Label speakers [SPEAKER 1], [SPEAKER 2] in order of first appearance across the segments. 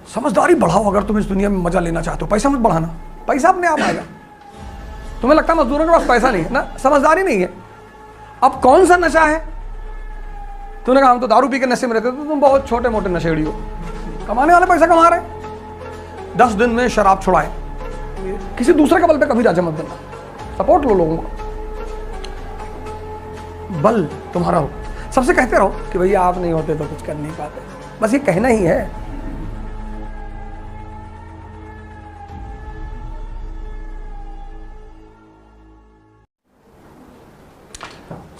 [SPEAKER 1] समझदारी बढ़ाओ अगर तुम इस दुनिया में मजा लेना चाहते हो। पैसा मत बढ़ाना, पैसा अपने आप आएगा। तुम्हें लगता है मजदूरों के पास पैसा नहीं है ना, समझदारी नहीं है। अब कौन सा नशा है? तूने कहा हम तो दारू पी के नशे में रहते, तो तुम बहुत छोटे मोटे नशेड़ी हो। कमाने वाले पैसा कमा रहे, 10 दिन में शराब छुड़ाए। किसी दूसरे के बल पे कभी राजा मत बनना, सपोर्ट लो लोगों का, बल तुम्हारा हो। सबसे कहते रहो कि भैया आप नहीं होते तो कुछ कर नहीं पाते, बस ये कहना ही है।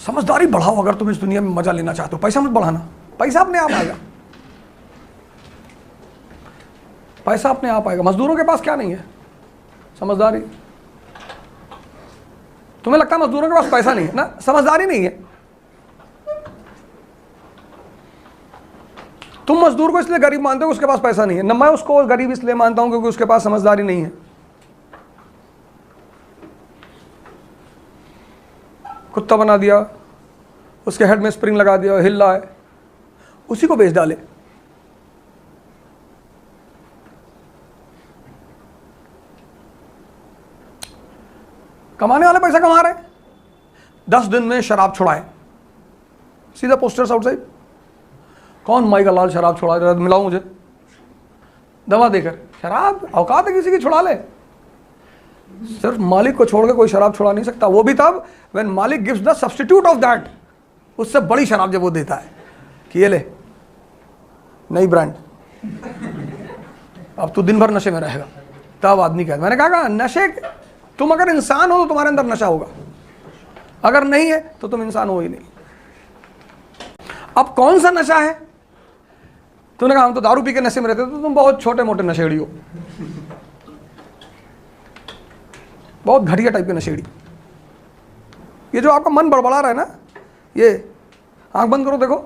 [SPEAKER 1] समझदारी बढ़ाओ अगर तुम इस दुनिया में मजा लेना चाहते हो। पैसा मत बढ़ाना, पैसा अपने आप आएगा। पैसा अपने आप आएगा। मजदूरों के पास क्या नहीं है? समझदारी। तुम्हें लगता है मजदूरों के पास पैसा नहीं है ना, समझदारी नहीं है। तुम मजदूर को इसलिए गरीब मानते हो उसके पास पैसा नहीं है, न मैं उसको गरीब इसलिए मानता हूं क्योंकि उसके पास समझदारी नहीं है। कुत्ता बना दिया, उसके हेड में स्प्रिंग लगा दिया, हिल रहा है, उसी को बेच डाले। कमाने वाले पैसा कमा रहे, 10 दिन में शराब छुड़ाए। सीधा पोस्टर्स आउटसाइड, कौन माई का लाल शराब छुड़ा रहा है, मिलाओ मुझे दवा देकर। शराब औकात है किसी की, छुड़ा ले। सिर्फ मालिक को छोड़ के कोई शराब छुड़ा नहीं सकता, वो भी तब व्हेन मालिक gives the substitute of that. उससे बड़ी शराब जब वो देता है कि ये ले नई ब्रांड, अब तू दिन भर नशे में रहेगा, तब आदमी कहता। मैंने कहा नशे, तुम अगर इंसान हो तो तुम्हारे अंदर नशा होगा, अगर नहीं है तो तुम इंसान हो ही नहीं। अब कौन सा नशा है? तूने कहा हम तो दारू पी के नशे में रहते, तो तुम बहुत छोटे मोटे नशेड़ी हो, बहुत घटिया टाइप के नशेड़ी। ये जो आपका मन बड़बड़ा रहा है ना, ये आंख बंद करो, देखो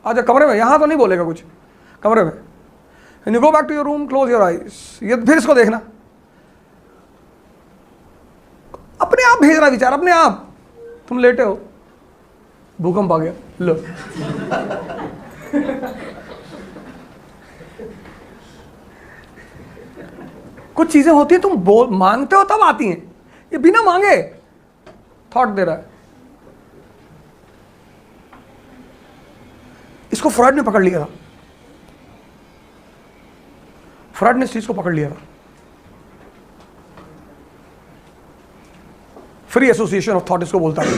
[SPEAKER 1] आजा कमरे में, यहां तो नहीं बोलेगा कुछ, कमरे में। You go back to your room, close your eyes. ये फिर इसको देखना, अपने आप भेज रहा विचार, अपने आप। तुम लेटे हो, भूकंप आ गया, लो। कुछ चीजें होती है तुम मांगते हो तब आती हैं, ये बिना मांगे थॉट दे रहा है। इसको फ्रॉइड ने पकड़ लिया था, फ्रॉइड ने इस चीज को पकड़ लिया था। फ्री एसोसिएशन ऑफ थॉट इसको बोलता है।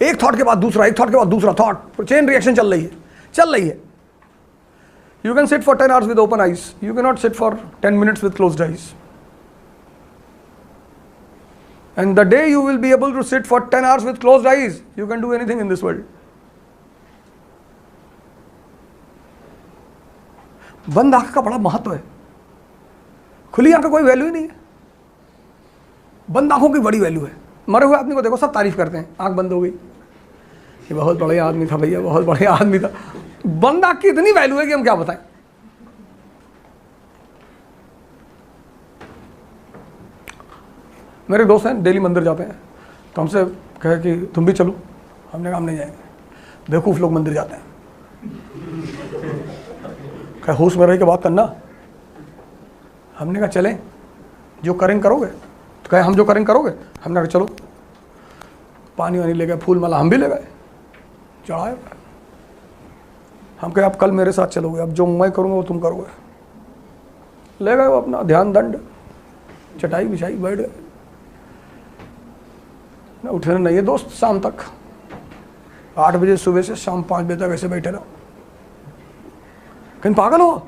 [SPEAKER 1] एक थॉट के बाद दूसरा, एक थॉट के बाद दूसरा थॉट, चेन रिएक्शन चल रही है। You can sit for 10 hours with open eyes, you cannot sit for 10 minutes with closed eyes. And the day you will be able to sit for 10 hours with closed eyes, you can do anything in this world. बंद आंख का बड़ा महत्व है, खुली आंख का कोई वैल्यू ही नहीं है, बंद आंखों की बड़ी वैल्यू है। मरे हुए आदमी को देखो, सब तारीफ करते हैं, आंख बंद हो गई, ये बहुत बढ़िया आदमी था भैया, बहुत बढ़िया आदमी था। बंद आंख की इतनी वैल्यू है कि हम क्या बताएं। मेरे दोस्त हैं, डेली मंदिर जाते हैं, तो हमसे कहे कि तुम भी चलो। हमने कहा हम नहीं जाएंगे, बेवकूफ़ लोग मंदिर जाते हैं। कहे होश में रह के बात करना। हमने कहा चलें, जो करेंगे करोगे? तो कहे हम जो करेंगे करोगे? हमने कहा चलो। पानी वानी ले गए, फूल माला हम भी ले गए, चढ़ाए। हम कहे अब कल मेरे साथ चलोगे, अब जो मैं करूँगा वो तुम करोगे। ले गए वो अपना ध्यान दंड, चटाई बिछाई, बैठ गए। उठने नहीं है दोस्त, शाम तक 8 बजे सुबह से शाम 5 बजे तक ऐसे बैठे रहो। कहीं पागल हो?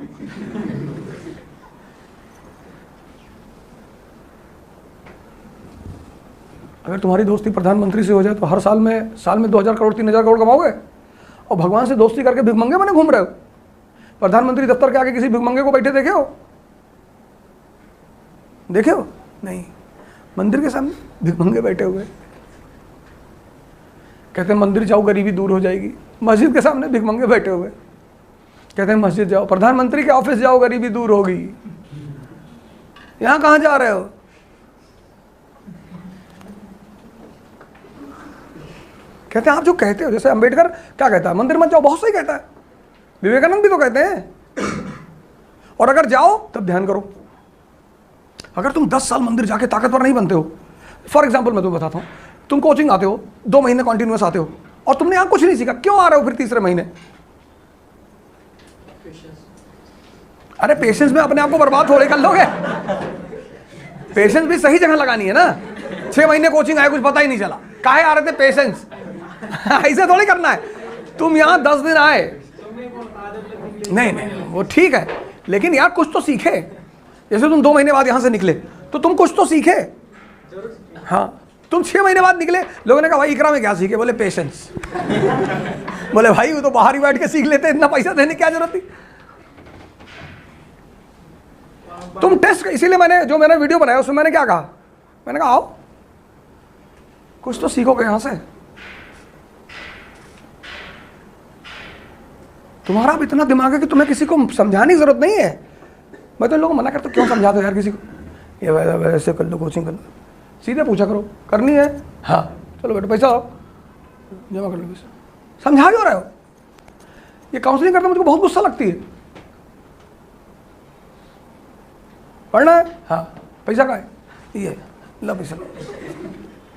[SPEAKER 1] अगर तुम्हारी दोस्ती प्रधानमंत्री से हो जाए तो हर साल में 2,000 करोड़ 3,000 करोड़ कमाओगे, और भगवान से दोस्ती करके भिखमंगे बने घूम रहे हो। प्रधानमंत्री दफ्तर के आगे किसी भिखमंगे को बैठे देखे हो? नहीं। मंदिर के सामने भिखमंगे बैठे हुए, कहते हैं मंदिर जाओ गरीबी दूर हो जाएगी। मस्जिद के सामने भिखमंगे बैठे हुए, कहते हैं मस्जिद जाओ। प्रधानमंत्री के ऑफिस जाओ गरीबी दूर होगी। यहां कहां जा रहे हो? कहते हैं आप जो कहते हो, जैसे अंबेडकर क्या कहता है, मंदिर मत जाओ, बहुत सही कहता है। विवेकानंद भी तो कहते हैं, और अगर जाओ तब ध्यान करो। अगर तुम 10 साल मंदिर जाके ताकतवर नहीं बनते हो, फॉर एग्जाम्पल मैं तुम्हें बताता हूँ, तुम कोचिंग आते हो, 2 महीने कॉन्टिन्यूस आते हो और तुमने यहाँ कुछ नहीं सीखा, क्यों आ रहे हो फिर तीसरे महीने? अरे पेशेंस में अपने आप को बर्बाद थोड़े कर लोगे। पेशेंस भी सही जगह लगानी है ना। 6 महीने कोचिंग आए, कुछ पता ही नहीं चला, काहे आ रहे थे? पेशेंस। ऐसे थोड़ी करना है। तुम यहाँ 10 दिन आए, नहीं वो ठीक है, लेकिन यार कुछ तो सीखे। जैसे तुम 2 महीने बाद यहाँ से निकले तो तुम कुछ तो सीखे। हाँ, तुम 6 महीने बाद निकले, लोगों ने कहा भाई इकरा में क्या सीखे? बोले पेशेंस। बोले भाई वो तो बाहर ही बैठ के सीख लेते, इतना पैसा देने की क्या जरूरत थी? तुम टेस्ट, इसीलिए मैंने वीडियो बनाया उसमें मैंने क्या कहा? मैंने कहा आओ कुछ तो सीखोगे यहां से। तुम्हारा अब इतना दिमाग है कि तुम्हें किसी को समझाने की जरूरत नहीं है। मैं तो लोगों को मना करता हूं, क्यों समझाते हो यार किसी को? ये वैसे कर लो, कोचिंग कर लो, सीधे पूछा करो, करनी है? हाँ चलो बेटा पैसा आओ, जमा कर लो पैसा। समझा क्यों रहे हो? ये काउंसलिंग करते मुझको बहुत गुस्सा लगती है। पढ़ना है? हाँ पैसा का है, ये लो पैसा,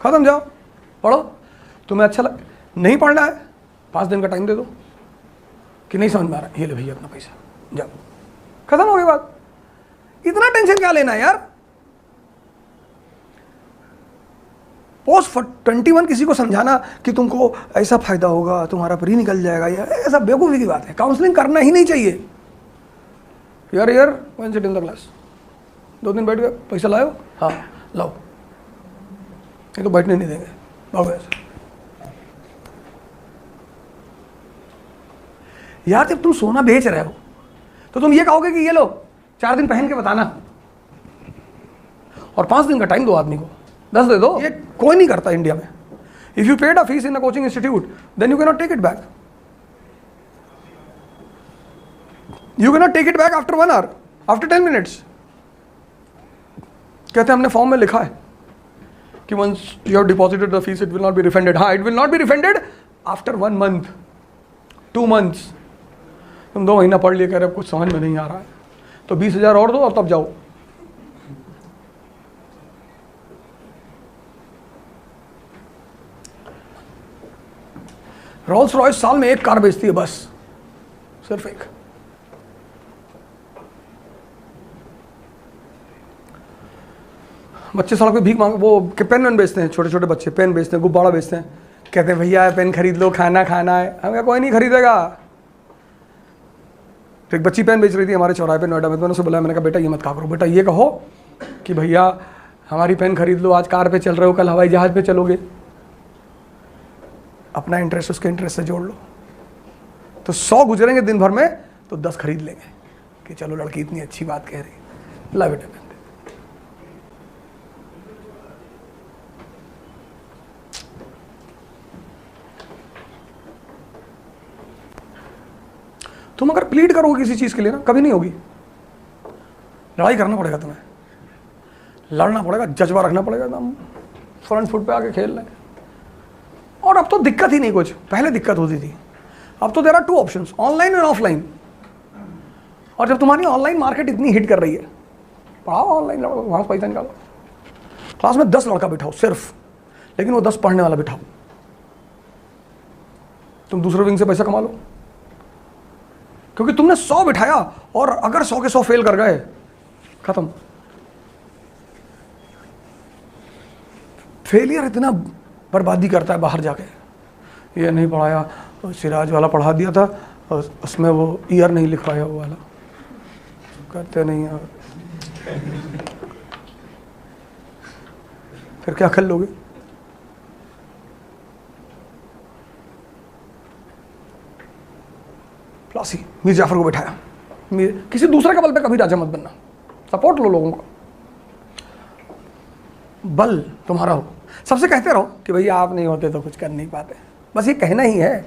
[SPEAKER 1] खत्म, जाओ पढ़ो। तुम्हें अच्छा नहीं पढ़ना है, 5 दिन का टाइम दे दो कि नहीं समझ में आ रहा, ये ले भैया अपना पैसा, जाओ, खत्म हो गई बात। इतना टेंशन क्या लेना है यार? पोस्ट 21 किसी को समझाना कि तुमको ऐसा फायदा होगा, तुम्हारा प्री निकल जाएगा, या ऐसा बेवकूफ़ी की बात है। काउंसलिंग करना ही नहीं चाहिए। यार one sit in the class, 2 दिन बैठ गए, पैसा लाओ? हाँ लाओ, ये तो बैठने नहीं देंगे, भागो ऐसे। यार जब तुम सोना बेच रहे हो तो तुम ये कहोगे कि ये लो 4 दिन पहन के बताना, और 5 दिन का टाइम दो आदमी को, 10 दे दो। ये कोई नहीं करता इंडिया में। If you paid a fee in a coaching institute then you can not take it back. You can not take it back after 1 hour, after 10 minutes. कहते हैं हमने फॉर्म में लिखा है कि once you have deposited the fee it will not be refunded. हाँ, it will not be refunded after 1 month, 2 months. तुम 2 महीना पढ़ लिए, कह रहे कुछ समझ में नहीं आ रहा है, तो 20,000 और दो और तब जाओ। रोल्स रॉयस साल में 1 कार बेचती है, बस, सिर्फ 1। बच्चे सड़क पे भीख मांग, वो पेन बेचते हैं, छोटे छोटे बच्चे पेन बेचते हैं, गुब्बारा बेचते हैं, कहते हैं भैया पेन खरीद लो, खाना खाना है। हमें कोई नहीं खरीदेगा। तो एक बच्ची पेन बेच रही थी हमारे चौराहे पे नोएडा में, तो मैंने उसे बुलाया, मैंने कहा बेटा ये मत कहा करो, बेटा ये कहो कि भैया हमारी पेन खरीद लो, आज कार पे चल रहे हो, कल हवाई जहाज पे चलोगे। अपना इंटरेस्ट उसके इंटरेस्ट से जोड़ लो, तो 100 गुजरेंगे दिन भर में तो 10 खरीद लेंगे कि चलो लड़की इतनी अच्छी बात कह रही, ला बेटा पेन। तुम अगर प्लीड करोगे किसी चीज के लिए ना, कभी नहीं होगी। लड़ाई करना पड़ेगा, तुम्हें लड़ना पड़ेगा, जज्बा रखना पड़ेगा, एकदम फ्रंट फुट पे आके खेलना है। और अब तो दिक्कत ही नहीं कुछ, पहले दिक्कत होती थी। अब तो there are 2 options, online and offline. और जब तुम्हारी ऑनलाइन मार्केट इतनी हिट कर रही है, पढ़ाओ ऑनलाइन, वहां से पैसा निकालो। क्लास में 10 लड़का बिठाओ सिर्फ, लेकिन वो 10 पढ़ने वाला बिठाओ। तुम दूसरे विंग से पैसा कमा लो, क्योंकि तुमने 100 बिठाया और अगर 100 के 100 फेल कर गए, खत्म। फेलियर इतना बर्बादी करता है बाहर जाके। ये नहीं पढ़ाया, सिराज वाला पढ़ा दिया था और उसमें वो ईयर नहीं लिखवाया, वो वाला करते नहीं है, फिर क्या कर लोगे? प्लासी मीर जाफर को बैठाया, किसी दूसरे का बल पे कभी राजा मत बनना, सपोर्ट लो लोगों का, बल तुम्हारा हो। सबसे कहते रहो कि भैया आप नहीं होते तो कुछ कर नहीं पाते, बस ये कहना ही है।